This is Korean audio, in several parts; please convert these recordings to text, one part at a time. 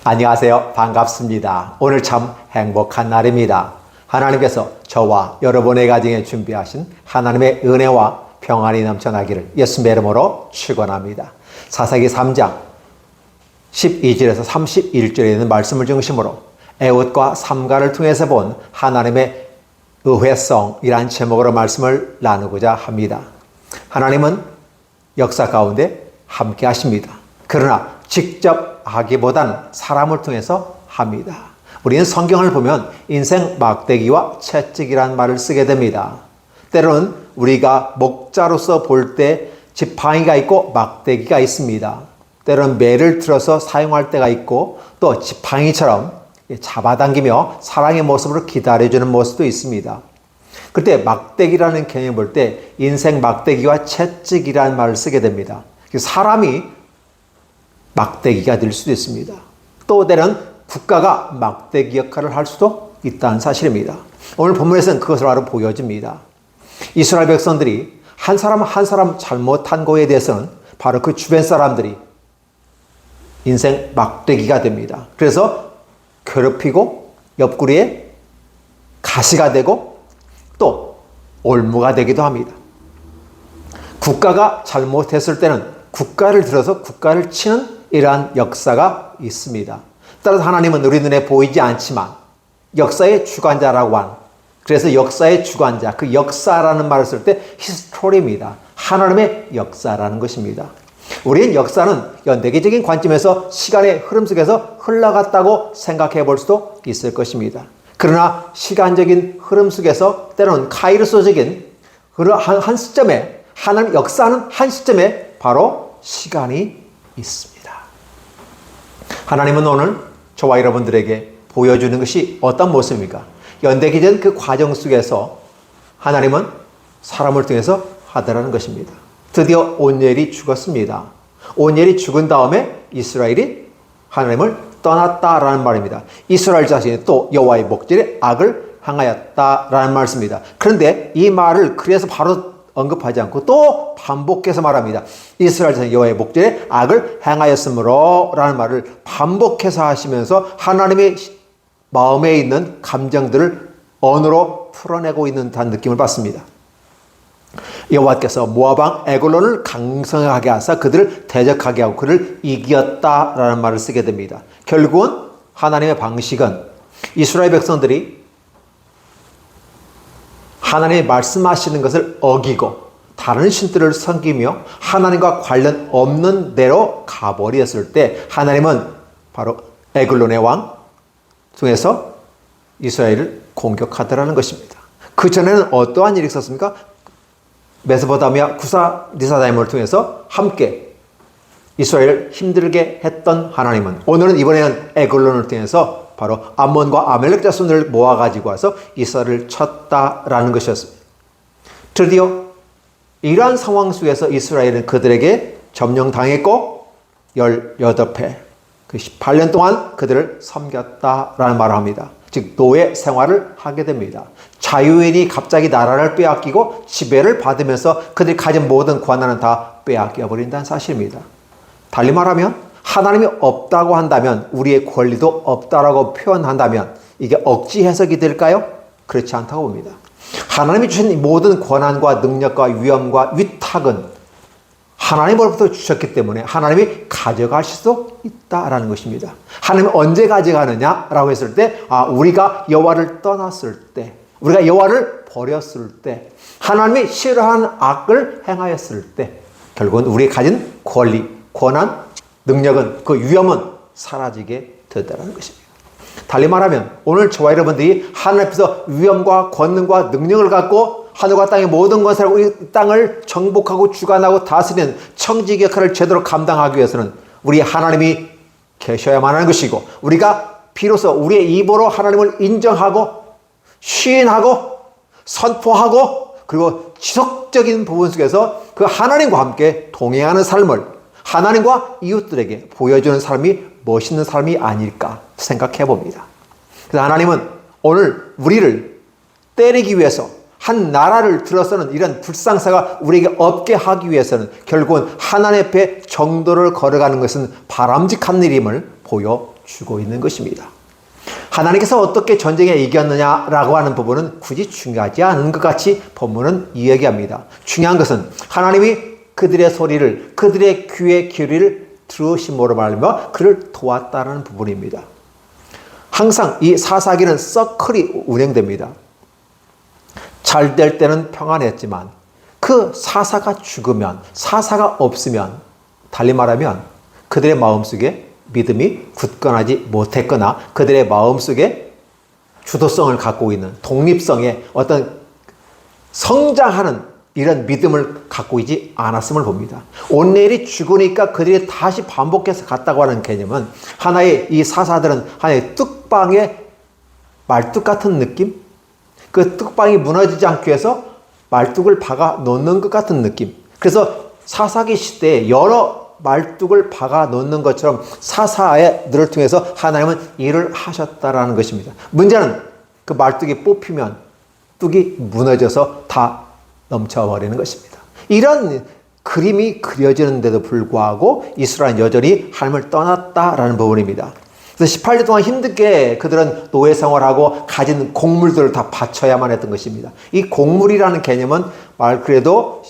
안녕하세요. 반갑습니다. 오늘 참 행복한 날입니다. 하나님께서 저와 여러분의 가정에 준비하신 하나님의 은혜와 평안이 넘쳐나기를 예수님의 이름으로 축원합니다. 사사기 3장 12절에서 31절에 있는 말씀을 중심으로 에훗과 삼가를 통해서 본 하나님의 의회성이란 제목으로 말씀을 나누고자 합니다. 하나님은 역사 가운데 함께 하십니다. 그러나 직접 하기보다는 사람을 통해서 합니다. 우리는 성경을 보면 인생 막대기와 채찍이라는 말을 쓰게 됩니다. 때로는 우리가 목자로서 볼 때 지팡이가 있고 막대기가 있습니다. 때로는 매를 들어서 사용할 때가 있고 또 지팡이처럼 잡아당기며 사랑의 모습으로 기다려주는 모습도 있습니다. 그때 막대기라는 개념을 볼 때 인생 막대기와 채찍이라는 말을 쓰게 됩니다. 사람이 막대기가 될 수도 있습니다. 또 때로는 국가가 막대기 역할을 할 수도 있다는 사실입니다. 오늘 본문에서는 그것을 바로 보여줍니다. 이스라엘 백성들이 한 사람 한 사람 잘못한 거에 대해서는 바로 그 주변 사람들이 인생 막대기가 됩니다. 그래서 괴롭히고 옆구리에 가시가 되고 또 올무가 되기도 합니다. 국가가 잘못했을 때는 국가를 들어서 국가를 치는 이러한 역사가 있습니다. 따라서 하나님은 우리 눈에 보이지 않지만 역사의 주관자라고 하는, 그래서 역사의 주관자, 그 역사라는 말을 쓸 때 히스토리입니다. 하나님의 역사라는 것입니다. 우리는 역사는 연대기적인 관점에서 시간의 흐름 속에서 흘러갔다고 생각해 볼 수도 있을 것입니다. 그러나 시간적인 흐름 속에서 때로는 카이로스적인 한 시점에, 하나님 역사는 한 시점에 바로 시간이 있습니다. 하나님은 오늘 저와 여러분들에게 보여주는 것이 어떤 모습입니까? 연대기전 그 과정 속에서 하나님은 사람을 통해서 하더라는 것입니다. 드디어 온니엘이 죽었습니다. 온니엘이 죽은 다음에 이스라엘이 하나님을 떠났다라는 말입니다. 이스라엘 자신이 또 여호와의 목전에 악을 행하였다라는 말씀입니다. 그런데 이 말을 그래서 바로 언급하지 않고 또 반복해서 말합니다. 이스라엘 자손이 여호와의 목전에 악을 행하였으므로 라는 말을 반복해서 하시면서 하나님의 마음에 있는 감정들을 언어로 풀어내고 있는 듯한 느낌을 받습니다. 여호와께서 모압 왕 에글론을 강성하게 하사 그들을 대적하게 하고 그를 이겼다라는 말을 쓰게 됩니다. 결국은 하나님의 방식은 이스라엘 백성들이 하나님이 말씀하시는 것을 어기고 다른 신들을 섬기며 하나님과 관련 없는 데로 가버렸을 때 하나님은 바로 에글론의 왕 통해서 이스라엘을 공격하더라는 것입니다. 그 전에는 어떠한 일이 있었습니까? 메소포타미아 구사 리사다임을 통해서 함께 이스라엘을 힘들게 했던 하나님은 오늘은 이번에는 에글론을 통해서 바로 암몬과 아멜렉 자손들을 모아가지고 와서 이스라엘을 쳤다라는 것이었습니다. 드디어 이러한 상황 속에서 이스라엘은 그들에게 점령당했고 18회, 그 18년 동안 그들을 섬겼다라는 말을 합니다. 즉 노예 생활을 하게 됩니다. 자유인이 갑자기 나라를 빼앗기고 지배를 받으면서 그들이 가진 모든 권한은 다 빼앗겨 버린다는 사실입니다. 달리 말하면 하나님이 없다고 한다면 우리의 권리도 없다라고 표현한다면 이게 억지 해석이 될까요? 그렇지 않다고 봅니다. 하나님이 주신 모든 권한과 능력과 위엄과 위탁은 하나님으로부터 주셨기 때문에 하나님이 가져가실 수 있다라는 것입니다. 하나님이 언제 가져가느냐라고 했을 때 우리가 여호와를 떠났을 때, 우리가 여호와를 버렸을 때, 하나님이 싫어하는 악을 행하였을 때 결국은 우리 가진 권리, 권한, 능력은 그 위엄은 사라지게 되었다는 것입니다. 달리 말하면 오늘 저와 여러분들이 하나님 앞에서 위엄과 권능과 능력을 갖고 하늘과 땅의 모든 것을 하고 이 땅을 정복하고 주관하고 다스리는 청지기 역할을 제대로 감당하기 위해서는 우리 하나님이 계셔야만 하는 것이고 우리가 비로소 우리의 입으로 하나님을 인정하고 시인하고 선포하고 그리고 지속적인 부분 속에서 그 하나님과 함께 동행하는 삶을 하나님과 이웃들에게 보여주는 사람이 멋있는 사람이 아닐까 생각해 봅니다. 그래서 하나님은 오늘 우리를 때리기 위해서 한 나라를 들어서는 이런 불상사가 우리에게 없게 하기 위해서는 결국은 하나님 앞에 정도를 걸어가는 것은 바람직한 일임을 보여줍니다. 주고 있는 것입니다. 하나님께서 어떻게 전쟁에 이겼느냐라고 하는 부분은 굳이 중요하지 않은 것 같이 본문은 이야기합니다. 중요한 것은 하나님이 그들의 소리를, 그들의 귀의 귀를 들으심으로 말하며 그를 도왔다는 부분입니다. 항상 이 사사기는 서클이 운행됩니다. 잘 될 때는 평안했지만 그 사사가 죽으면, 사사가 없으면, 달리 말하면 그들의 마음속에 믿음이 굳건하지 못했거나 그들의 마음속에 주도성을 갖고 있는 독립성의 어떤 성장하는 이런 믿음을 갖고 있지 않았음을 봅니다. 온넬이 죽으니까 그들이 다시 반복해서 갔다고 하는 개념은 하나의 이 사사들은 하나의 뚝방의 말뚝 같은 느낌? 그 뚝방이 무너지지 않기 위해서 말뚝을 박아 놓는 것 같은 느낌. 그래서 사사기 시대에 여러 말뚝을 박아 놓는 것처럼 사사들을 통해서 하나님은 일을 하셨다라는 것입니다. 문제는 그 말뚝이 뽑히면 뚝이 무너져서 다 넘쳐버리는 것입니다. 이런 그림이 그려지는데도 불구하고 이스라엘은 여전히 하나님을 떠났다라는 부분입니다. 그래서 18년 동안 힘들게 그들은 노예 생활하고 가진 곡물들을 다 바쳐야만 했던 것입니다. 이 곡물이라는 개념은 말 그래도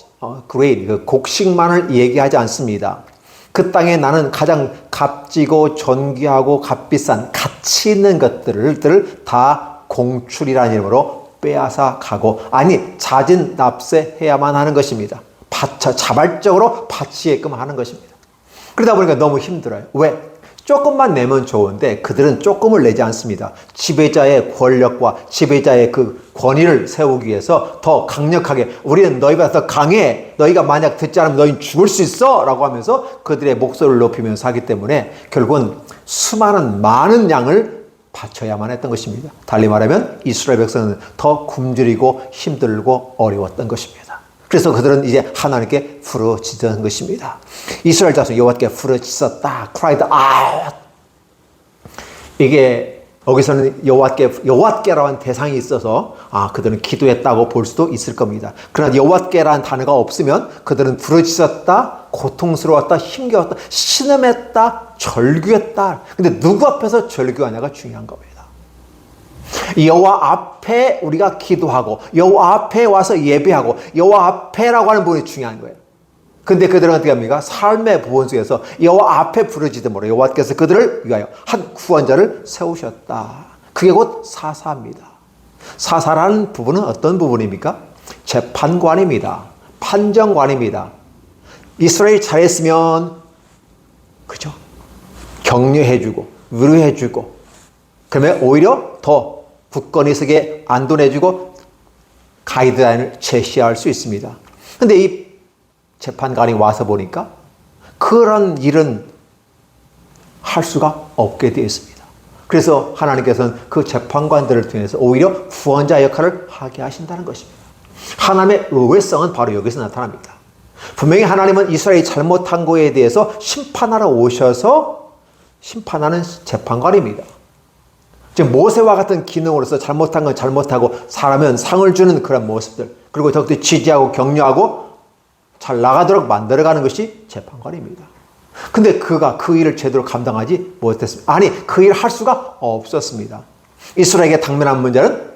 grain, 곡식만을 얘기하지 않습니다. 그 땅에 나는 가장 값지고 존귀하고 값비싼 가치 있는 것들을 다 공출이라는 이름으로 빼앗아 가고, 아니 자진 납세해야만 하는 것입니다. 자발적으로 바치게끔 하는 것입니다. 그러다 보니까 너무 힘들어요. 왜? 조금만 내면 좋은데 그들은 조금을 내지 않습니다. 지배자의 권력과 지배자의 그 권위를 세우기 위해서 더 강력하게, 우리는 너희보다 더 강해, 너희가 만약 듣지 않으면 너희는 죽을 수 있어 라고 하면서 그들의 목소리를 높이면서 하기 때문에 결국은 많은 양을 바쳐야만 했던 것입니다. 달리 말하면 이스라엘 백성은 더 굶주리고 힘들고 어려웠던 것입니다. 그래서 그들은 이제 하나님께 부르짖은 것입니다. 이스라엘 자손 여호와께 부르짖었다. cried out. 이게 여기서는 여호와께라는 한 대상이 있어서 그들은 기도했다고 볼 수도 있을 겁니다. 그러나 여호와께라는 단어가 없으면 그들은 부르짖었다, 고통스러웠다, 힘겨웠다, 신음했다, 절규했다. 근데 누구 앞에서 절규하냐가 중요한 겁니다. 여호와 앞에 우리가 기도하고 여호와 앞에 와서 예배하고 여호와 앞에라고 하는 부분이 중요한 거예요. 근데 그들은 어떻게 합니까? 삶의 부분 속에서 여호와 앞에 부르짖음으로 여호와께서 그들을 위하여 한 구원자를 세우셨다. 그게 곧 사사입니다. 사사라는 부분은 어떤 부분입니까? 재판관입니다. 판정관입니다. 이스라엘이 잘했으면 그죠? 격려해주고 위로해주고, 그러면 오히려 더 굳건히 서게 안도해주고 가이드라인을 제시할 수 있습니다. 근데 이 재판관이 와서 보니까 그런 일은 할 수가 없게 되어 있습니다. 그래서 하나님께서는 그 재판관들을 통해서 오히려 구원자 역할을 하게 하신다는 것입니다. 하나님의 의외성은 바로 여기서 나타납니다. 분명히 하나님은 이스라엘이 잘못한 거에 대해서 심판하러 오셔서 심판하는 재판관입니다. 지금 모세와 같은 기능으로서 잘못한 건 잘못하고 사람은 상을 주는 그런 모습들, 그리고 더욱더 지지하고 격려하고 잘 나가도록 만들어가는 것이 재판관입니다. 근데 그가 그 일을 제대로 감당하지 못했습니다. 아니, 그 일을 할 수가 없었습니다. 이스라엘에게 당면한 문제는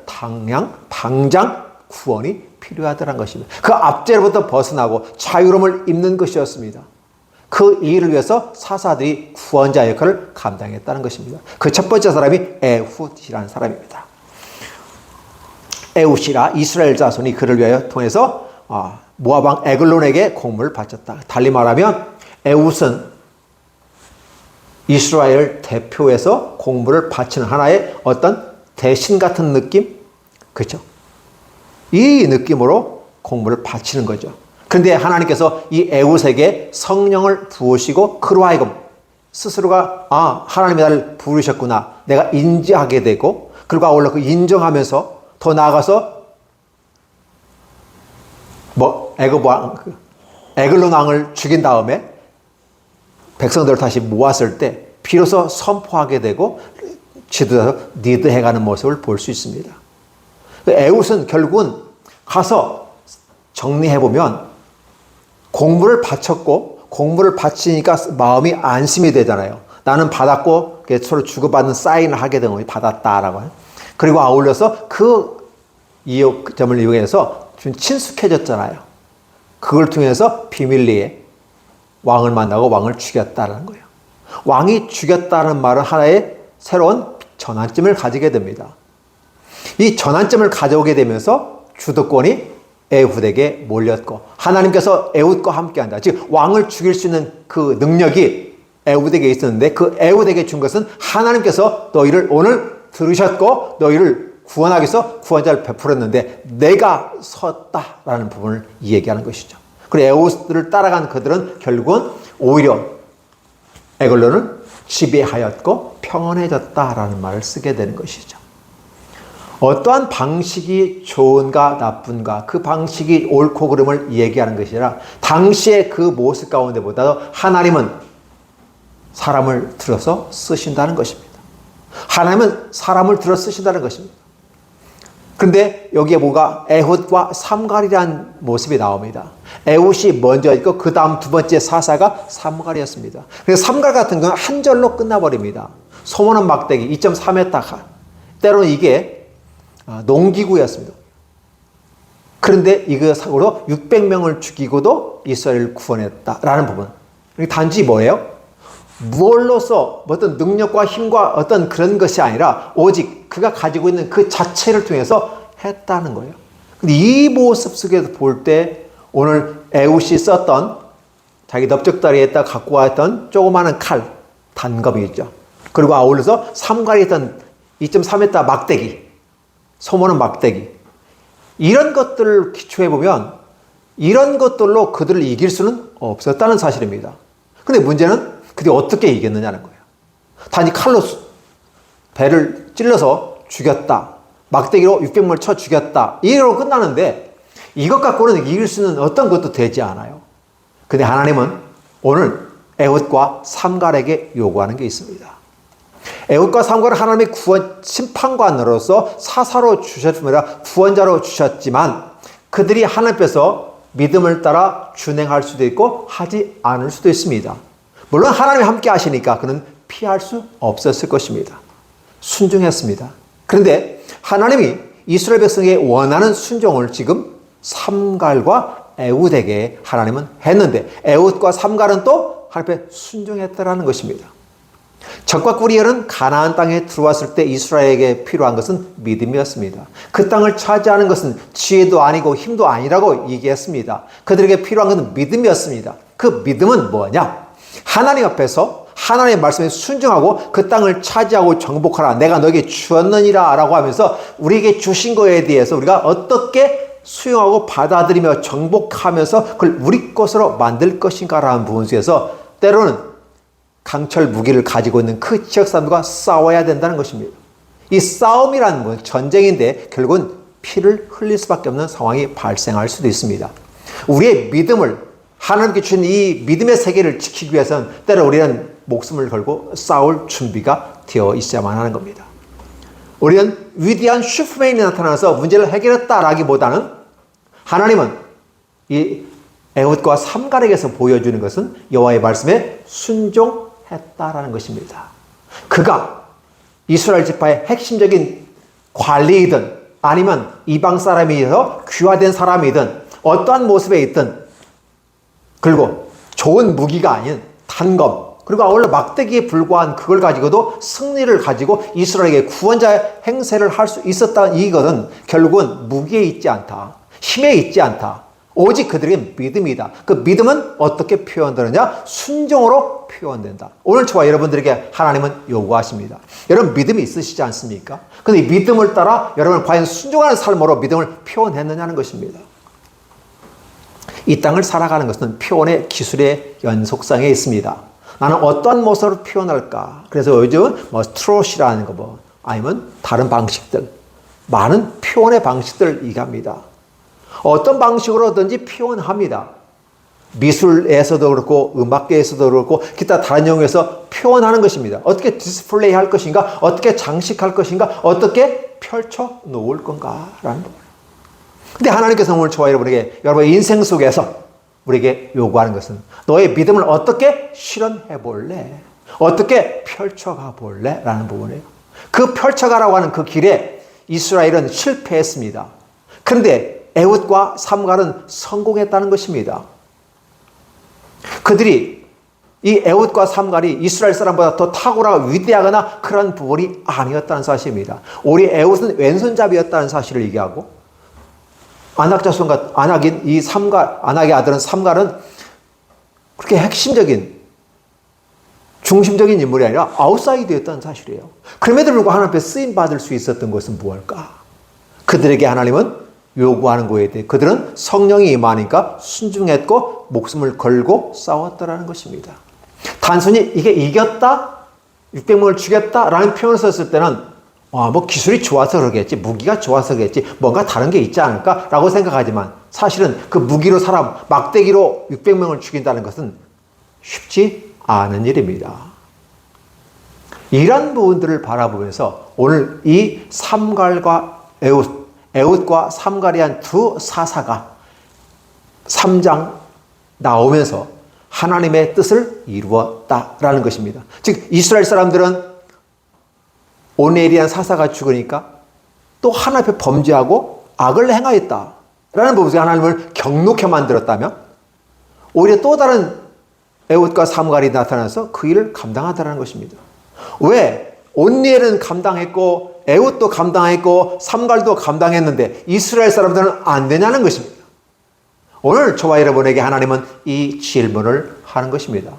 당장 구원이 필요하다는 것입니다. 그 압제로부터 벗어나고 자유로움을 입는 것이었습니다. 그 일을 위해서 사사들이 구원자 역할을 감당했다는 것입니다. 그 첫 번째 사람이 에훗이라는 사람입니다. 에훗이라 이스라엘 자손이 그를 위하여 통해서 모압 왕 에글론에게 공물을 바쳤다. 달리 말하면 에훗은 이스라엘 대표에서 공물을 바치는 하나의 어떤 대신 같은 느낌? 그렇죠? 이 느낌으로 공물을 바치는 거죠. 그런데 하나님께서 이 에훗에게 성령을 부으시고 그로 하여금 스스로가 하나님이 나를 부르셨구나, 내가 인지하게 되고, 그리고 아울러 그 인정하면서 더 나아가서 에글론 왕을 죽인 다음에 백성들을 다시 모았을 때 비로소 선포하게 되고 지도자로 리드해가는 모습을 볼 수 있습니다. 에훗은 결국은 가서 정리해보면 공물을 바쳤고, 공물을 바치니까 마음이 안심이 되잖아요. 나는 받았고 서로 주고받는 사인을 하게 된 거예요. 받았다라고. 그리고 아울러서 그 점을 이용해서 좀 친숙해졌잖아요. 그걸 통해서 비밀리에 왕을 만나고 왕을 죽였다는 거예요. 왕이 죽였다는 말은 하나의 새로운 전환점을 가지게 됩니다. 이 전환점을 가져오게 되면서 주도권이 에훗에게 몰렸고 하나님께서 에훗과 함께한다. 즉 왕을 죽일 수 있는 그 능력이 에훗에게 있었는데 그 에훗에게 준 것은 하나님께서 너희를 오늘 들으셨고 너희를 구원하기 위해서 구원자를 베풀었는데 내가 섰다라는 부분을 얘기하는 것이죠. 그리고 에훗을 따라간 그들은 결국은 오히려 에글론을 지배하였고 평온해졌다라는 말을 쓰게 되는 것이죠. 어떠한 방식이 좋은가 나쁜가 그 방식이 옳고 그름을 얘기하는 것이 아니라 당시의 그 모습 가운데보다도 하나님은 사람을 들어서 쓰신다는 것입니다. 하나님은 사람을 들어 쓰신다는 것입니다. 그런데 여기에 뭐가 에훗과 삼갈이라는 모습이 나옵니다. 에훗이 먼저 있고 그 다음 두 번째 사사가 삼갈이었습니다. 그래서 삼갈 같은 경우는 한 절로 끝나버립니다. 소모는 막대기 2.3m 때로는 이게 농기구였습니다. 그런데 이거 사고로 600명을 죽이고도 이스라엘을 구원했다라는 부분. 단지 뭐예요? 무얼로서 어떤 능력과 힘과 어떤 그런 것이 아니라 오직 그가 가지고 있는 그 자체를 통해서 했다는 거예요. 근데 이 모습 속에서 볼 때 오늘 에훗이 썼던 자기 넓적다리에다 갖고 왔던 조그마한 칼, 단검이 있죠. 그리고 아울러서 삼갈이 있던 2.3m 막대기, 소모는 막대기. 이런 것들을 기초해 보면 이런 것들로 그들을 이길 수는 없었다는 사실입니다. 근데 문제는 그들이 어떻게 이겼느냐는 거예요. 단지 칼로 배를 찔러서 죽였다. 막대기로 600명을 쳐 죽였다. 이대로 끝나는데 이것 갖고는 이길 수는 어떤 것도 되지 않아요. 근데 하나님은 오늘 에훗과 삼갈에게 요구하는 게 있습니다. 에훗과 삼갈은 하나님의 구원 심판관으로서 사사로 주셨습니다. 구원자로 주셨지만 그들이 하나님께서 믿음을 따라 준행할 수도 있고 하지 않을 수도 있습니다. 물론 하나님이 함께 하시니까 그는 피할 수 없었을 것입니다. 순종했습니다. 그런데 하나님이 이스라엘 백성의 원하는 순종을 지금 삼갈과 에훗에게 하나님은 했는데 에훗과 삼갈은 또 하나님께 순종했다라는 것입니다. 적과 꾸리엘은 가나안 땅에 들어왔을 때 이스라엘에게 필요한 것은 믿음이었습니다. 그 땅을 차지하는 것은 지혜도 아니고 힘도 아니라고 얘기했습니다. 그들에게 필요한 것은 믿음이었습니다. 그 믿음은 뭐냐? 하나님 앞에서 하나님의 말씀에 순종하고 그 땅을 차지하고 정복하라. 내가 너에게 주었느니라 라고 하면서 우리에게 주신 거에 대해서 우리가 어떻게 수용하고 받아들이며 정복하면서 그걸 우리 것으로 만들 것인가 라는 부분 속에서 때로는 강철 무기를 가지고 있는 그 지역 사람들과 싸워야 된다는 것입니다. 이 싸움이라는 건 전쟁인데 결국은 피를 흘릴 수밖에 없는 상황이 발생할 수도 있습니다. 우리의 믿음을 하나님께 주신 이 믿음의 세계를 지키기 위해서는 때로 우리는 목숨을 걸고 싸울 준비가 되어 있어야만 하는 겁니다. 우리는 위대한 슈퍼맨이 나타나서 문제를 해결했다라기보다는 하나님은 이 에훗과 삼갈에게서 보여주는 것은 여호와의 말씀에 순종했다라는 것입니다. 그가 이스라엘 지파의 핵심적인 관리이든 아니면 이방 사람이어서 귀화된 사람이든 어떠한 모습에 있든 그리고 좋은 무기가 아닌 단검 그리고 아울러 막대기에 불과한 그걸 가지고도 승리를 가지고 이스라엘에게 구원자의 행세를 할 수 있었다는 이것은 결국은 무기에 있지 않다. 힘에 있지 않다. 오직 그들의 믿음이다. 그 믿음은 어떻게 표현되느냐? 순종으로 표현된다. 오늘 저와 여러분들에게 하나님은 요구하십니다. 여러분 믿음이 있으시지 않습니까? 근데 이 믿음을 따라 여러분은 과연 순종하는 삶으로 믿음을 표현했느냐는 것입니다. 이 땅을 살아가는 것은 표현의 기술의 연속상에 있습니다. 나는 어떠한 모습으로 표현할까? 그래서 요즘 트롯이라는 거 아니면 다른 방식들, 많은 표현의 방식들을 얘기합니다. 어떤 방식으로든지 표현합니다. 미술에서도 그렇고 음악계에서도 그렇고 기타 다른 영역에서 표현하는 것입니다. 어떻게 디스플레이 할 것인가? 어떻게 장식할 것인가? 어떻게 펼쳐 놓을 건가라는 거. 근데 하나님께서 오늘 저와 여러분에게 여러분의 인생 속에서 우리에게 요구하는 것은 너의 믿음을 어떻게 실현해 볼래? 어떻게 펼쳐가 볼래? 라는 부분이에요. 그 펼쳐가라고 하는 그 길에 이스라엘은 실패했습니다. 그런데 에훗과 삼갈은 성공했다는 것입니다. 그들이 이 에훗과 삼갈이 이스라엘 사람보다 더 탁월하고 위대하거나 그런 부분이 아니었다는 사실입니다. 우리 에훗은 왼손잡이였다는 사실을 얘기하고 안악인 이 삼갈, 안악의 아들은 삼갈은 그렇게 핵심적인 중심적인 인물이 아니라 아웃사이드였다는 사실이에요. 그럼에도 불구하고 하나님 앞에 쓰임 받을 수 있었던 것은 무엇일까? 그들에게 하나님은 요구하는 것에 대해 그들은 성령이 임하니까 순종했고 목숨을 걸고 싸웠다라는 것입니다. 단순히 이게 이겼다, 600명을 죽였다라는 표현을 썼을 때는 뭐 기술이 좋아서 그러겠지, 무기가 좋아서 그러겠지, 뭔가 다른 게 있지 않을까라고 생각하지만 사실은 그 무기로 사람, 막대기로 600명을 죽인다는 것은 쉽지 않은 일입니다. 이런 부분들을 바라보면서 오늘 이 삼갈과 에훗과 삼갈이 한 두 사사가 3장 나오면서 하나님의 뜻을 이루었다라는 것입니다. 즉 이스라엘 사람들은 오넬이란 사사가 죽으니까 또 하나님 앞에 범죄하고 악을 행하였다라는 부분에서 하나님을 경록해 만들었다면 오히려 또 다른 에훗과 삼갈이 나타나서 그 일을 감당하다라는 것입니다. 왜? 온니엘은 감당했고 에훗도 감당했고 삼갈도 감당했는데 이스라엘 사람들은 안 되냐는 것입니다. 오늘 저와 여러분에게 하나님은 이 질문을 하는 것입니다.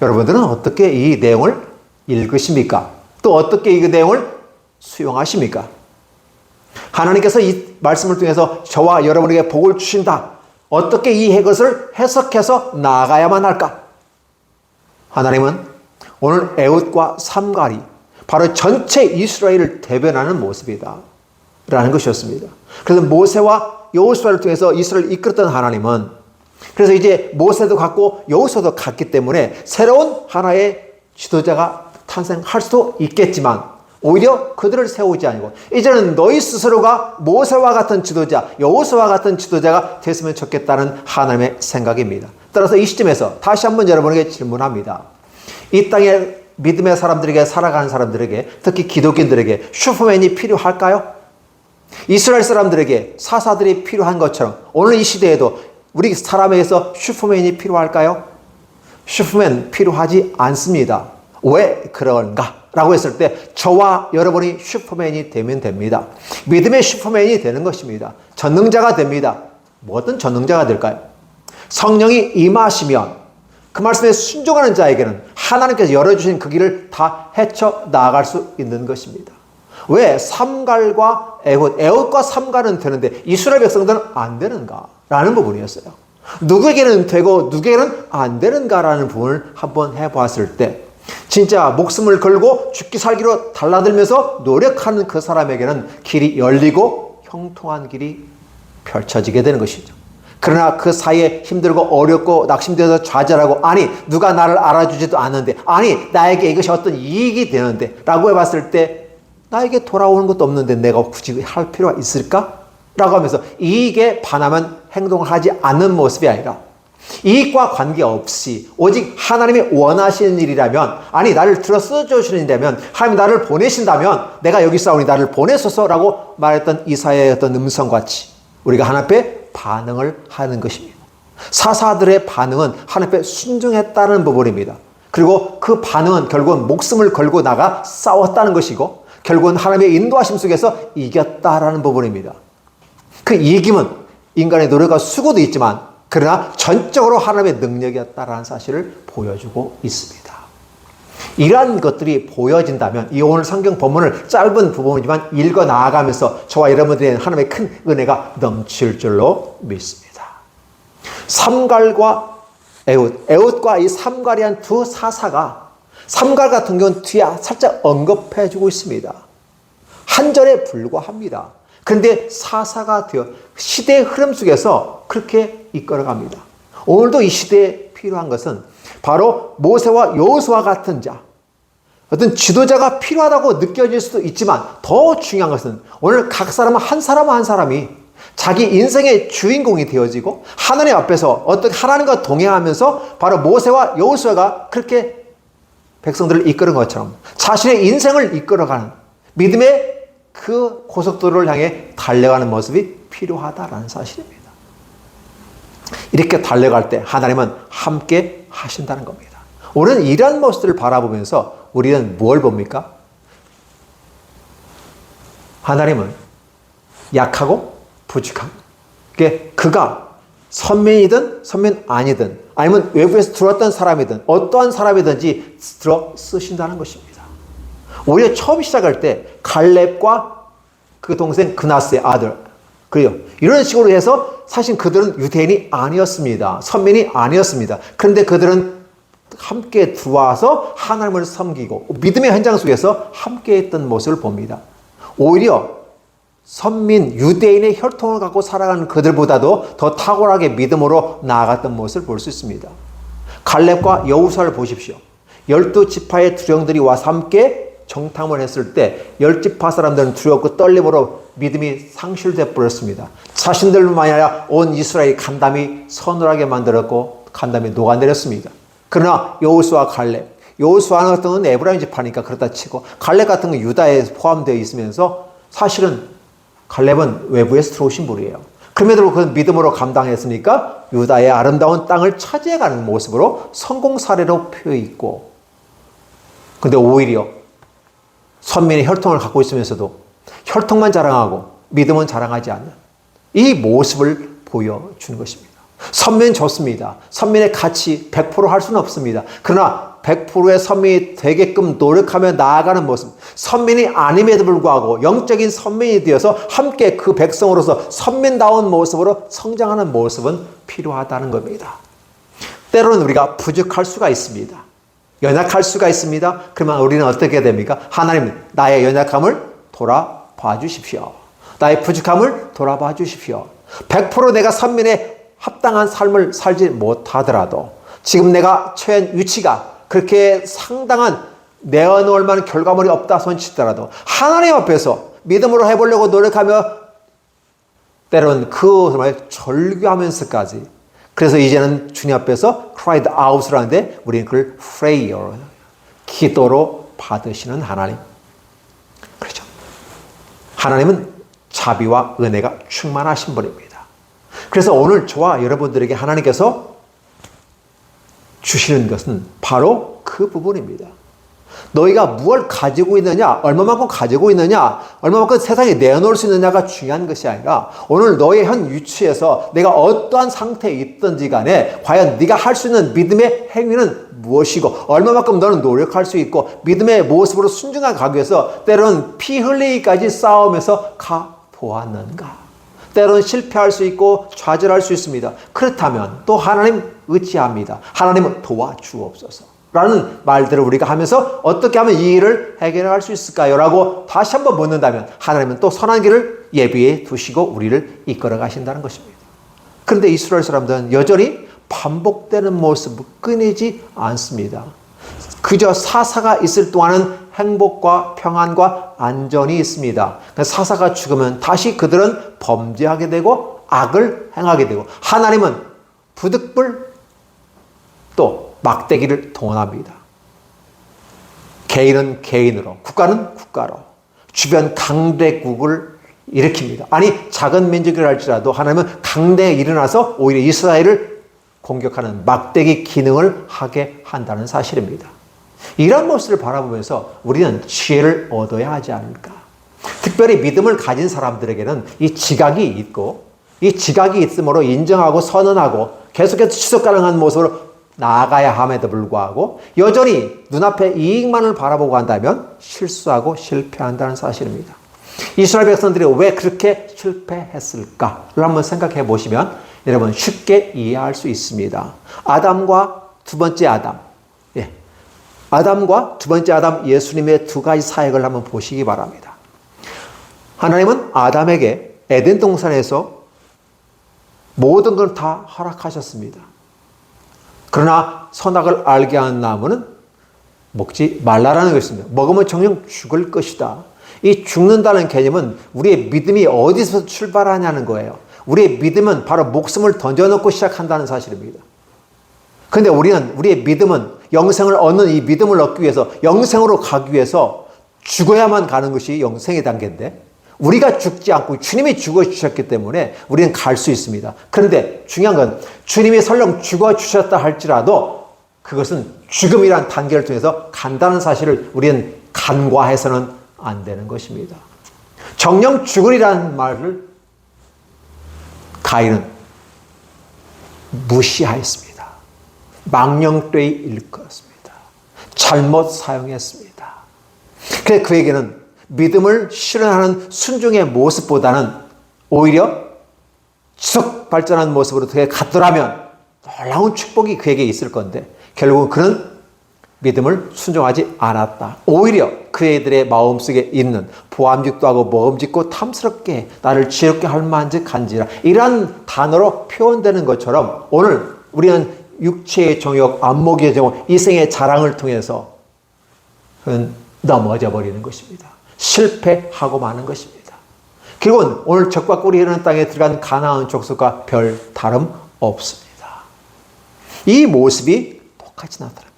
여러분들은 어떻게 이 내용을 읽으십니까? 또 어떻게 이 내용을 수용하십니까? 하나님께서 이 말씀을 통해서 저와 여러분에게 복을 주신다. 어떻게 이것을 해석해서 나아가야만 할까? 하나님은 오늘 에훗과 삼갈이 바로 전체 이스라엘을 대변하는 모습이다 라는 것이었습니다. 그래서 모세와 여호수아를 통해서 이스라엘을 이끌었던 하나님은 그래서 이제 모세도 갔고 여호수아도 갔기 때문에 새로운 하나의 지도자가 탄생할 수도 있겠지만 오히려 그들을 세우지 아니고 이제는 너희 스스로가 모세와 같은 지도자, 여호수아와 같은 지도자가 됐으면 좋겠다는 하나님의 생각입니다. 따라서 이 시점에서 다시 한번 여러분에게 질문합니다. 이 땅에 믿음의 사람들에게 살아가는 사람들에게 특히 기독인들에게 슈퍼맨이 필요할까요? 이스라엘 사람들에게 사사들이 필요한 것처럼 오늘 이 시대에도 우리 사람에게서 슈퍼맨이 필요할까요? 슈퍼맨 필요하지 않습니다. 왜 그런가? 라고 했을 때 저와 여러분이 슈퍼맨이 되면 됩니다. 믿음의 슈퍼맨이 되는 것입니다. 전능자가 됩니다. 어떤 전능자가 될까요? 성령이 임하시면 그 말씀에 순종하는 자에게는 하나님께서 열어주신 그 길을 다 헤쳐 나아갈 수 있는 것입니다. 왜 삼갈과 에훗과 삼갈은 되는데 이스라엘 백성들은 안 되는가? 라는 부분이었어요. 누구에게는 되고 누구에게는 안 되는가라는 부분을 한번 해봤을 때 진짜 목숨을 걸고 죽기 살기로 달라들면서 노력하는 그 사람에게는 길이 열리고 형통한 길이 펼쳐지게 되는 것이죠. 그러나 그 사이에 힘들고 어렵고 낙심되어서 좌절하고 아니 누가 나를 알아주지도 않는데 아니 나에게 이것이 어떤 이익이 되는데 라고 해봤을 때 나에게 돌아오는 것도 없는데 내가 굳이 할 필요가 있을까? 라고 하면서 이익에 반하면 행동을 하지 않는 모습이 아니라 이익과 관계없이 오직 하나님이 원하시는 일이라면 아니 나를 들어 써주시는 일이라면 하나님 나를 보내신다면 내가 여기 있사오니 나를 보내소서라고 말했던 이사야의 어떤 음성같이 우리가 하나님 앞에 반응을 하는 것입니다. 사사들의 반응은 하나님 앞에 순종했다는 부분입니다. 그리고 그 반응은 결국은 목숨을 걸고 나가 싸웠다는 것이고 결국은 하나님의 인도하심 속에서 이겼다라는 부분입니다. 그 이김은 인간의 노력과 수고도 있지만 그러나 전적으로 하나님의 능력이었다라는 사실을 보여주고 있습니다. 이러한 것들이 보여진다면 이 오늘 성경 본문을 짧은 부분이지만 읽어 나아가면서 저와 여러분들의 하나님의 큰 은혜가 넘칠 줄로 믿습니다. 삼갈과 에훗과 이 삼갈이 한 두 사사가 삼갈 같은 경우는 뒤에 살짝 언급해주고 있습니다. 한 절에 불과합니다. 그런데 사사가 되어 시대의 흐름 속에서 그렇게 이끌어갑니다. 오늘도 이 시대에 필요한 것은 바로 모세와 여호수아 같은 자, 어떤 지도자가 필요하다고 느껴질 수도 있지만 더 중요한 것은 오늘 각 사람 한 사람이 자기 인생의 주인공이 되어지고 하나님 앞에서 어떻게 하나님과 동행하면서 바로 모세와 여호수아가 그렇게 백성들을 이끄는 것처럼 자신의 인생을 이끌어가는 믿음의 그 고속도로를 향해 달려가는 모습이 필요하다라는 사실입니다. 이렇게 달려갈 때 하나님은 함께 하신다는 겁니다. 우리는 이러한 모습들을 바라보면서 우리는 뭘 봅니까? 하나님은 약하고 부족한 그가 선민이든 선민 아니든 아니면 외부에서 들어왔던 사람이든 어떠한 사람이든지 들어 쓰신다는 것입니다. 오히려 처음 시작할 때 갈렙과 그 동생 그나스의 아들 그래요. 이런 식으로 해서 사실 그들은 유대인이 아니었습니다. 선민이 아니었습니다. 그런데 그들은 함께 들어와서 하나님을 섬기고 믿음의 현장 속에서 함께 했던 모습을 봅니다. 오히려 선민, 유대인의 혈통을 갖고 살아가는 그들보다도 더 탁월하게 믿음으로 나아갔던 모습을 볼 수 있습니다. 갈렙과 여호수아를 보십시오. 12지파의 두령들이 와서 함께 정탐을 했을 때 10지파 사람들은 두렵고 떨림으로 믿음이 상실돼 버렸습니다. 자신들만이 아니라 온 이스라엘이 간담이 서늘하게 만들었고 간담이 녹아내렸습니다. 그러나 여호수아 갈렙, 여호수아 같은 건 에브라임 지파니까 그렇다 치고 갈렙 같은 건 유다에 포함되어 있으면서 사실은 갈렙은 외부에서 들어오신 분이에요. 그럼에도 그 믿음으로 감당했으니까 유다의 아름다운 땅을 차지해가는 모습으로 성공 사례로 표해 있고, 근데 오히려 선민의 혈통을 갖고 있으면서도 혈통만 자랑하고 믿음은 자랑하지 않는 이 모습을 보여주는 것입니다. 선민 좋습니다. 선민의 가치 100% 할 수는 없습니다. 그러나 100%의 선민이 되게끔 노력하며 나아가는 모습, 선민이 아님에도 불구하고 영적인 선민이 되어서 함께 그 백성으로서 선민다운 모습으로 성장하는 모습은 필요하다는 겁니다. 때로는 우리가 부족할 수가 있습니다. 연약할 수가 있습니다. 그러면 우리는 어떻게 됩니까? 하나님, 나의 연약함을 돌아봐 주십시오. 나의 부족함을 돌아봐 주십시오. 100% 내가 선민의 합당한 삶을 살지 못하더라도 지금 내가 처한 위치가 그렇게 상당한 내어놓을 만한 결과물이 없다 손치더라도 하나님 앞에서 믿음으로 해보려고 노력하며 때로는 그 정말 절규하면서까지, 그래서 이제는 주님 앞에서 cried out을 하는데 우리는 그걸 prayer, 기도로 받으시는 하나님. 그렇죠. 하나님은 자비와 은혜가 충만하신 분입니다. 그래서 오늘 저와 여러분들에게 하나님께서 주시는 것은 바로 그 부분입니다. 너희가 무엇을 가지고 있느냐, 얼마만큼 가지고 있느냐, 얼마만큼 세상에 내어놓을 수 있느냐가 중요한 것이 아니라 오늘 너의 현 위치에서 내가 어떠한 상태에 있든지 간에 과연 네가 할 수 있는 믿음의 행위는 무엇이고 얼마만큼 너는 노력할 수 있고 믿음의 모습으로 순종하게 가기 위해서 때로는 피 흘리기까지 싸우면서 가보았는가. 때로는 실패할 수 있고 좌절할 수 있습니다. 그렇다면 또 하나님 의지합니다. 하나님은 도와주옵소서 라는 말들을 우리가 하면서 어떻게 하면 이 일을 해결할 수 있을까요? 라고 다시 한번 묻는다면 하나님은 또 선한 길을 예비해 두시고 우리를 이끌어 가신다는 것입니다. 그런데 이스라엘 사람들은 여전히 반복되는 모습을 끊이지 않습니다. 그저 사사가 있을 동안은 행복과 평안과 안전이 있습니다. 사사가 죽으면 다시 그들은 범죄하게 되고 악을 행하게 되고 하나님은 부득불 또 막대기를 동원합니다. 개인은 개인으로, 국가는 국가로 주변 강대국을 일으킵니다. 아니 작은 민족이라 할지라도 하나님은 강대에 일어나서 오히려 이스라엘을 공격하는 막대기 기능을 하게 한다는 사실입니다. 이런 모습을 바라보면서 우리는 지혜를 얻어야 하지 않을까. 특별히 믿음을 가진 사람들에게는 이 지각이 있고 이 지각이 있으므로 인정하고 선언하고 계속해서 지속 가능한 모습으로 나아가야 함에도 불구하고 여전히 눈앞에 이익만을 바라보고 한다면 실수하고 실패한다는 사실입니다. 이스라엘 백성들이 왜 그렇게 실패했을까를 한번 생각해 보시면 여러분 쉽게 이해할 수 있습니다. 아담과 두 번째 아담, 아담과 두 번째 아담 예수님의 두 가지 사역을 한번 보시기 바랍니다. 하나님은 아담에게 에덴 동산에서 모든 걸 다 허락하셨습니다. 그러나 선악을 알게 하는 나무는 먹지 말라라는 것입니다. 먹으면 정녕 죽을 것이다. 이 죽는다는 개념은 우리의 믿음이 어디서 출발하냐는 거예요. 우리의 믿음은 바로 목숨을 던져놓고 시작한다는 사실입니다. 그런데 우리의 믿음은 영생을 얻는 이 믿음을 얻기 위해서, 영생으로 가기 위해서 죽어야만 가는 것이 영생의 단계인데, 우리가 죽지 않고 주님이 죽어주셨기 때문에 우리는 갈 수 있습니다. 그런데 중요한 건 주님이 설령 죽어주셨다 할지라도 그것은 죽음이란 단계를 통해서 간다는 사실을 우리는 간과해서는 안 되는 것입니다. 정령 죽으리라는 말을 가인은 무시하였습니다. 망령되이 일컫었습니다. 잘못 사용했습니다. 그래서 그에게는 믿음을 실현하는 순종의 모습보다는 오히려 지속 발전한 모습으로 그에 갔더라면 놀라운 축복이 그에게 있을 건데 결국은 그는 믿음을 순종하지 않았다. 오히려 그들의 마음속에 있는 보암직도 하고 먹음직고 탐스럽게 나를 지혜롭게 할 만한즉 간지라, 이러한 단어로 표현되는 것처럼 오늘 우리는 육체의 정욕, 안목의 정욕, 이생의 자랑을 통해서 그는 넘어져 버리는 것입니다. 실패하고 마는 것입니다. 결국은 오늘 적과 꿀이 흐르는 땅에 들어간 가나안 족속과 별 다름 없습니다. 이 모습이 똑같이 나타납니다.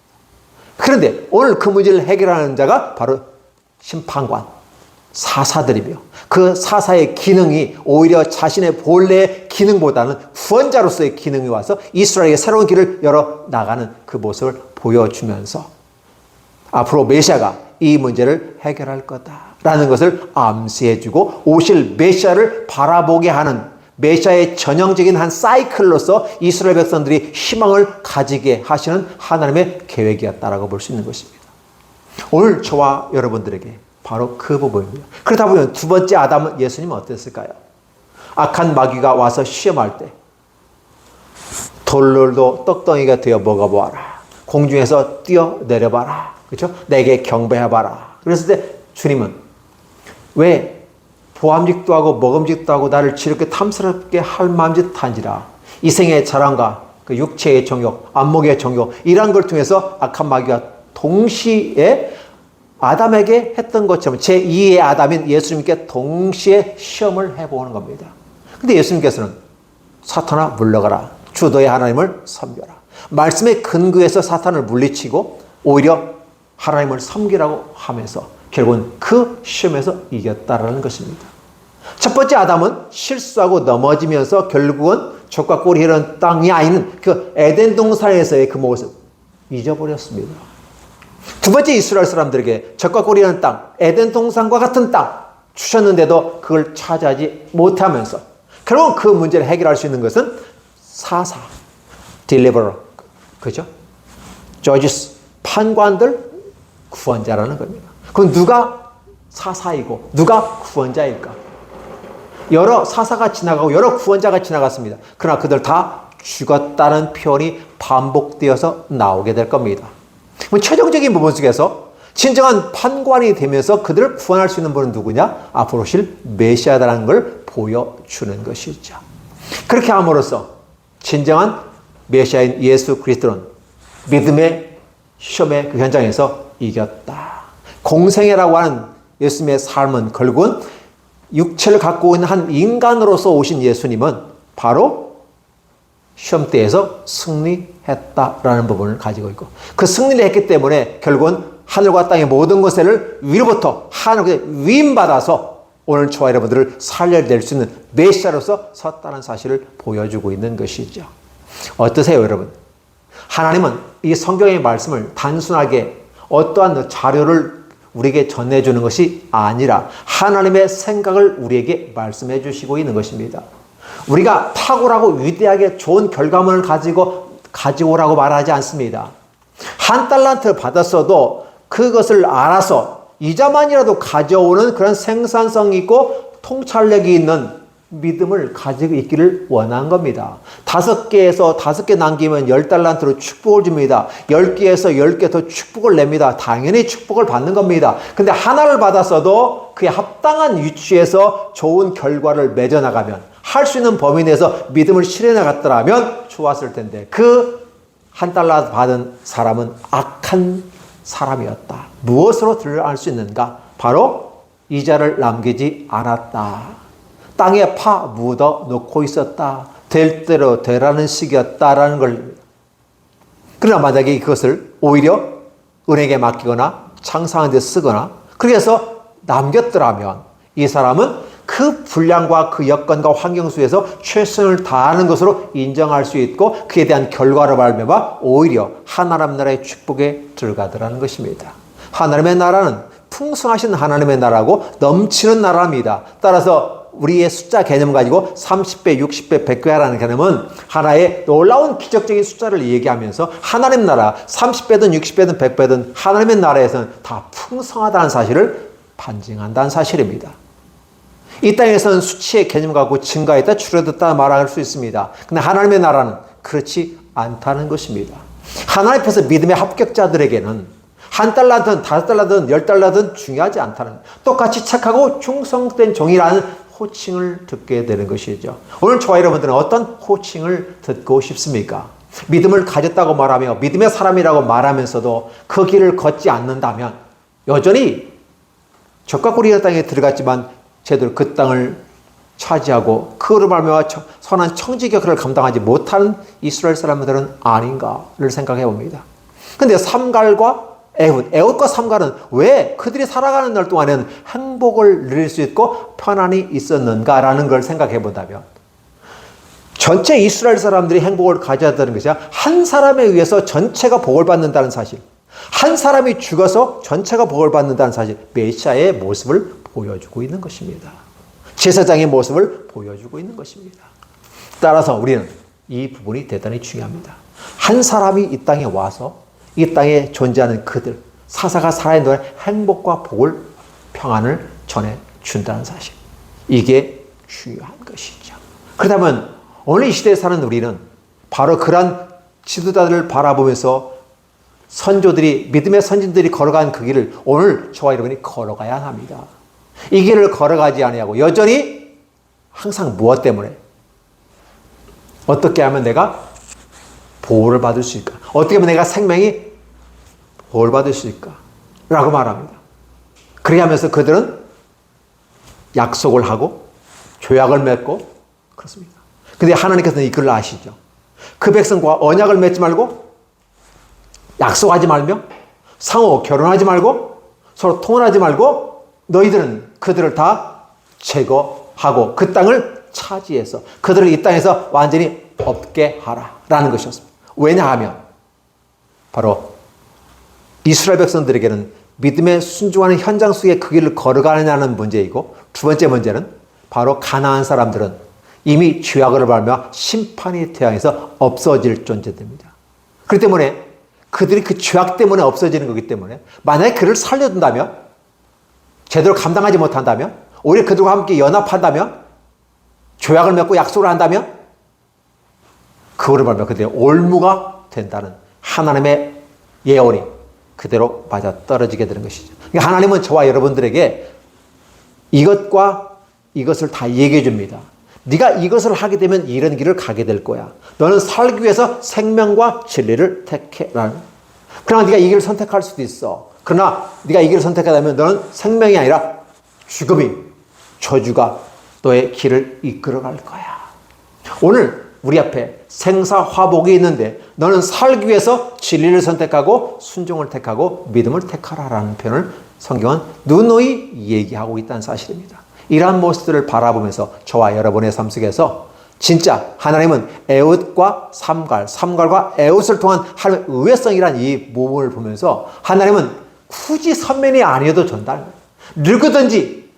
그런데 오늘 그 문제를 해결하는 자가 바로 심판관, 사사들이며 그 사사의 기능이 오히려 자신의 본래의 기능보다는 구원자로서의 기능이 와서 이스라엘에게 새로운 길을 열어 나가는 그 모습을 보여주면서 앞으로 메시아가 이 문제를 해결할 거다라는 것을 암시해주고 오실 메시아를 바라보게 하는 메시아의 전형적인 한 사이클로서 이스라엘 백성들이 희망을 가지게 하시는 하나님의 계획이었다라고 볼 수 있는 것입니다. 오늘 저와 여러분들에게 바로 그 부분입니다. 그렇다 보면 두 번째 아담은 예수님은 어땠을까요? 악한 마귀가 와서 시험할 때 돌로 떡덩이가 되어 먹어보아라. 공중에서 뛰어내려봐라. 그렇죠? 내게 경배해봐라. 그랬을 때 주님은 왜 보암직도 하고 먹음직도 하고 나를 지렇게 탐스럽게 할 마음짓 한지라, 이생의 자랑과 그 육체의 정욕, 안목의 정욕, 이러한 걸 통해서 악한 마귀가 동시에 아담에게 했던 것처럼 제2의 아담인 예수님께 동시에 시험을 해보는 겁니다. 근데 예수님께서는 사탄아 물러가라, 주 너의 하나님을 섬겨라. 말씀의 근거에서 사탄을 물리치고 오히려 하나님을 섬기라고 하면서 결국은 그 시험에서 이겼다라는 것입니다. 첫 번째 아담은 실수하고 넘어지면서 결국은 젖과 꿀이 흐르는 땅이 아닌 그 에덴 동산에서의 그 모습 잊어버렸습니다. 두 번째 이스라엘 사람들에게 젖과 꿀이 흐르는 땅, 에덴 동산과 같은 땅 주셨는데도 그걸 차지하지 못하면서 결국 그 문제를 해결할 수 있는 것은 사사, 딜리버러, 그죠? 저지스, 판관들, 구원자라는 겁니다. 그럼 누가 사사이고 누가 구원자일까? 여러 사사가 지나가고 여러 구원자가 지나갔습니다. 그러나 그들 다 죽었다는 표현이 반복되어서 나오게 될 겁니다. 최종적인 부분 속에서 진정한 판관이 되면서 그들을 구원할 수 있는 분은 누구냐? 앞으로 오실 메시아다라는 걸 보여주는 것이죠. 그렇게 함으로써 진정한 메시아인 예수 그리스도는 믿음의 시험의 그 현장에서 이겼다. 공생애라고 하는 예수님의 삶은 결국은 육체를 갖고 있는 한 인간으로서 오신 예수님은 바로 시험대에서 승리했다라는 부분을 가지고 있고 그 승리를 했기 때문에 결국은 하늘과 땅의 모든 것을 위로부터 하늘에 위임받아서 오늘 저와 여러분들을 살려낼 수 있는 메시아로서 섰다는 사실을 보여주고 있는 것이죠. 어떠세요, 여러분? 하나님은 이 성경의 말씀을 단순하게 어떠한 자료를 우리에게 전해주는 것이 아니라 하나님의 생각을 우리에게 말씀해 주시고 있는 것입니다. 우리가 탁월하고 위대하게 좋은 결과물을 가지고라고 말하지 않습니다. 한 달란트 받았어도 그것을 알아서 이자만이라도 가져오는 그런 생산성 있고 통찰력이 있는 믿음을 가지고 있기를 원한 겁니다. 5개에서 5개 남기면 10달란트로 축복을 줍니다. 10개에서 10개 더 축복을 냅니다. 당연히 축복을 받는 겁니다. 근데 하나를 받았어도 그에 합당한 위치에서 좋은 결과를 맺어나가면 할 수 있는 범위 내에서 믿음을 실현해 나갔더라면 좋았을 텐데 그 한 달러 받은 사람은 악한 사람이었다. 무엇으로 드러날 수 있는가? 바로 이자를 남기지 않았다. 땅에 파 묻어 놓고 있었다. 될 대로 되라는 식이었다라는 걸. 그러나 만약에 그것을 오히려 은행에 맡기거나 장사하는 데 쓰거나 그렇게 해서 남겼더라면 이 사람은 그 분량과 그 여건과 환경 속에서 최선을 다하는 것으로 인정할 수 있고 그에 대한 결과로 말미암아 오히려 하나님 나라의 축복에 들어가더라는 것입니다. 하나님의 나라는 풍성하신 하나님의 나라고 넘치는 나라입니다. 따라서 우리의 숫자 개념 가지고 30배, 60배, 100배라는 개념은 하나의 놀라운 기적적인 숫자를 얘기하면서 하나님 나라 30배든 60배든 100배든 하나님의 나라에서는 다 풍성하다는 사실을 반증한다는 사실입니다. 이 땅에서는 수치의 개념 갖고 증가했다 줄어들었다 말할 수 있습니다. 그런데 하나님의 나라는 그렇지 않다는 것입니다. 하나님 앞에서 믿음의 합격자들에게는 $1든 5달러든 10달러든 중요하지 않다는, 똑같이 착하고 충성된 종이라는 호칭을 듣게 되는 것이죠. 오늘 저와 여러분들은 어떤 호칭을 듣고 싶습니까? 믿음을 가졌다고 말하며 믿음의 사람이라고 말하면서도 그 길을 걷지 않는다면 여전히 적과 꿀이 땅에 들어갔지만 제대로 그 땅을 차지하고 그로 말미암아 선한 청지 격을 감당하지 못하는 이스라엘 사람들은 아닌가를 생각해 봅니다. 그런데 삼갈과 에훗과 삼갈은 왜 그들이 살아가는 날 동안에는 행복을 누릴 수 있고 편안히 있었는가라는 걸 생각해 본다면 전체 이스라엘 사람들이 행복을 가져야 되는 것이 한 사람에 의해서 전체가 복을 받는다는 사실, 한 사람이 죽어서 전체가 복을 받는다는 사실, 메시아의 모습을 보여주고 있는 것입니다. 제사장의 모습을 보여주고 있는 것입니다. 따라서 우리는 이 부분이 대단히 중요합니다. 한 사람이 이 땅에 와서 이 땅에 존재하는 그들, 사사가 살아있는 동안 행복과 복을, 평안을 전해준다는 사실. 이게 중요한 것이죠. 그렇다면 오늘 이 시대에 사는 우리는 바로 그러한 지도자들을 바라보면서 선조들이, 믿음의 선진들이 걸어간 그 길을 오늘 저와 여러분이 걸어가야 합니다. 이 길을 걸어가지 아니하고 여전히 항상 무엇 때문에 어떻게 하면 내가 보호를 받을 수 있을까? 어떻게 하면 내가 생명이 보호를 받을 수 있을까? 라고 말합니다. 그렇게 하면서 그들은 약속을 하고 조약을 맺고 그렇습니다. 근데 하나님께서는 이걸 아시죠? 그 백성과 언약을 맺지 말고 약속하지 말며 상호 결혼하지 말고 서로 통혼하지 말고 너희들은 그들을 다 제거하고 그 땅을 차지해서 그들을 이 땅에서 완전히 없게 하라라는 것이었습니다. 왜냐하면 바로 이스라엘 백성들에게는 믿음의 순종하는 현장 속에 그 길을 걸어가느냐는 문제이고, 두 번째 문제는 바로 가나안 사람들은 이미 죄악을 밟아 심판의 태양에서 없어질 존재들입니다. 그렇기 때문에 그들이 그 죄악 때문에 없어지는 거기 때문에 만약에 그를 살려둔다면, 제대로 감당하지 못한다면, 오히려 그들과 함께 연합한다면, 조약을 맺고 약속을 한다면 그거를 밟아 그들의 올무가 된다는 하나님의 예언이 그대로 맞아 떨어지게 되는 것이죠. 그러니까 하나님은 저와 여러분들에게 이것과 이것을 다 얘기해 줍니다. 네가 이것을 하게 되면 이런 길을 가게 될 거야. 너는 살기 위해서 생명과 진리를 택해라는. 그러나 네가 이 길을 선택할 수도 있어. 그러나 네가 이 길을 선택하다면 너는 생명이 아니라 죽음이, 저주가 너의 길을 이끌어갈 거야. 오늘 우리 앞에 생사화복이 있는데 너는 살기 위해서 진리를 선택하고 순종을 택하고 믿음을 택하라라는 표현을 성경은 누누이 얘기하고 있다는 사실입니다. 이러한 모습들을 바라보면서 저와 여러분의 삶 속에서 진짜 하나님은 에훗과 삼갈과 에훗을 통한 하나님의 의외성이란 이 부분을 보면서 하나님은 굳이 선면이 아니어도 된다. 누구든지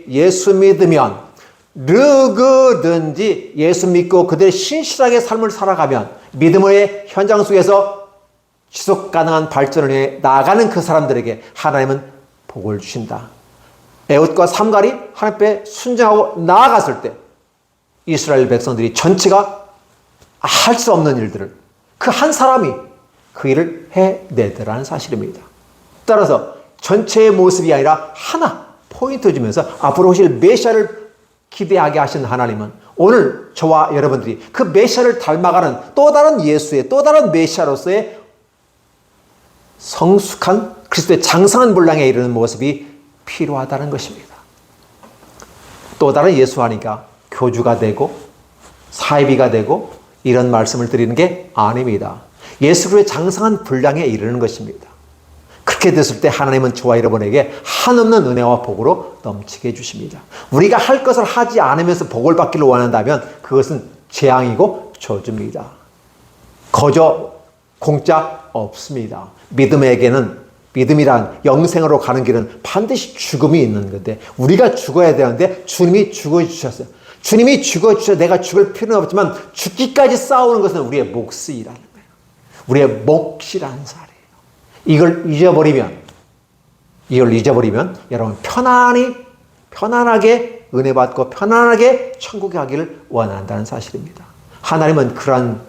예수 믿으면, 누구든지 예수 믿고 그들의 신실하게 삶을 살아가면 믿음의 현장 속에서 지속 가능한 발전을 위해 나아가는 그 사람들에게 하나님은 복을 주신다. 에훗과 삼갈이 하나님 앞에 순종하고 나아갔을 때 이스라엘 백성들이 전체가 할 수 없는 일들을 그 한 사람이 그 일을 해내더라는 사실입니다. 따라서 전체의 모습이 아니라 하나 포인트 주면서 앞으로 오실 메시아를 기대하게 하신 하나님은 오늘 저와 여러분들이 그 메시아를 닮아가는 또 다른 예수의, 또 다른 메시아로서의 성숙한 그리스도의 장성한 분량에 이르는 모습이 필요하다는 것입니다. 또 다른 예수 하니까 교주가 되고 사이비가 되고 이런 말씀을 드리는 게 아닙니다. 예수 그리스도의 장성한 분량에 이르는 것입니다. 그렇게 됐을 때 하나님은 저와 여러분에게 한없는 은혜와 복으로 넘치게 해주십니다. 우리가 할 것을 하지 않으면서 복을 받기를 원한다면 그것은 재앙이고 저주입니다. 거저 공짜 없습니다. 믿음이란 영생으로 가는 길은 반드시 죽음이 있는 건데 우리가 죽어야 되는데 주님이 죽어주셨어요. 주님이 죽어주셔서 내가 죽을 필요는 없지만 죽기까지 싸우는 것은 우리의 몫이라는 거예요. 우리의 몫이라는 사실이에요. 이걸 잊어버리면 여러분 편안하게 은혜 받고 편안하게 천국에 가기를 원한다는 사실입니다. 하나님은 그런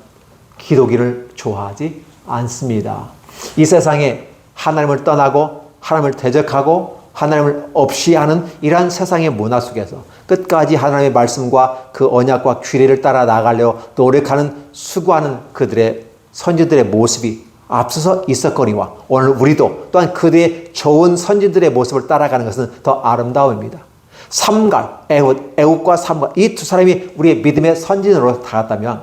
기도기를 좋아하지 않습니다. 이 세상에 하나님을 떠나고 하나님을 대적하고 하나님을 없이 하는 이러한 세상의 문화 속에서 끝까지 하나님의 말씀과 그 언약과 규례를 따라 나가려 노력하는 수고하는 그들의 선지들의 모습이 앞서서 있었거니와 오늘 우리도 또한 그들의 좋은 선지들의 모습을 따라가는 것은 더 아름다움입니다. 에훗과 삼갈 이 두 사람이 우리의 믿음의 선진으로 다갔다면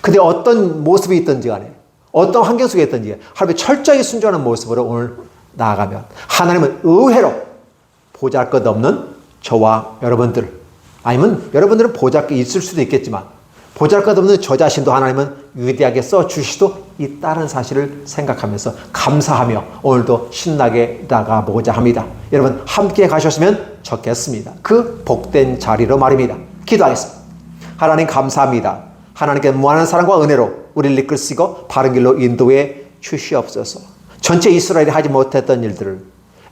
그들이 어떤 모습이 있든지 간에 어떤 환경 속에 있든지 하나님의 철저히 순종하는 모습으로 오늘 나아가면 하나님은 의외로 보잘것없는 저와 여러분들 아니면 여러분들은 보잘것 있을 수도 있겠지만 보잘것없는 저 자신도 하나님은 위대하게 써주시도 있다는 사실을 생각하면서 감사하며 오늘도 신나게 나가보고자 합니다. 여러분 함께 가셨으면 좋겠습니다. 그 복된 자리로 말입니다. 기도하겠습니다. 하나님 감사합니다. 하나님께 무한한 사랑과 은혜로 우리를 이끌시고 바른 길로 인도해 주시옵소서. 전체 이스라엘이 하지 못했던 일들을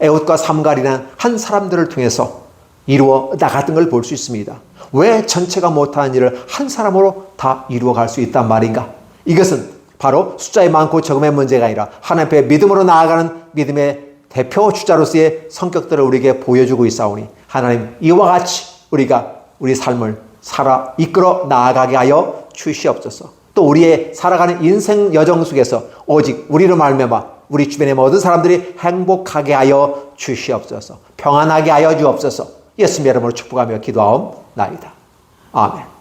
에훗과 삼갈이라는 한 사람들을 통해서 이루어 나갔던 걸 볼 수 있습니다. 왜 전체가 못하는 일을 한 사람으로 다 이루어갈 수 있단 말인가? 이것은 바로 숫자의 많고 적음의 문제가 아니라 하나님 앞에 믿음으로 나아가는 믿음의 대표 주자로서의 성격들을 우리에게 보여주고 있사오니 하나님 이와 같이 우리가 우리 삶을 살아 이끌어 나아가게 하여 주시옵소서. 또 우리의 살아가는 인생 여정 속에서 오직 우리로 말미암아 우리 주변의 모든 사람들이 행복하게 하여 주시옵소서. 평안하게 하여 주옵소서. 예수님의 이름으로 축복하며 기도하옵나이다. 아멘.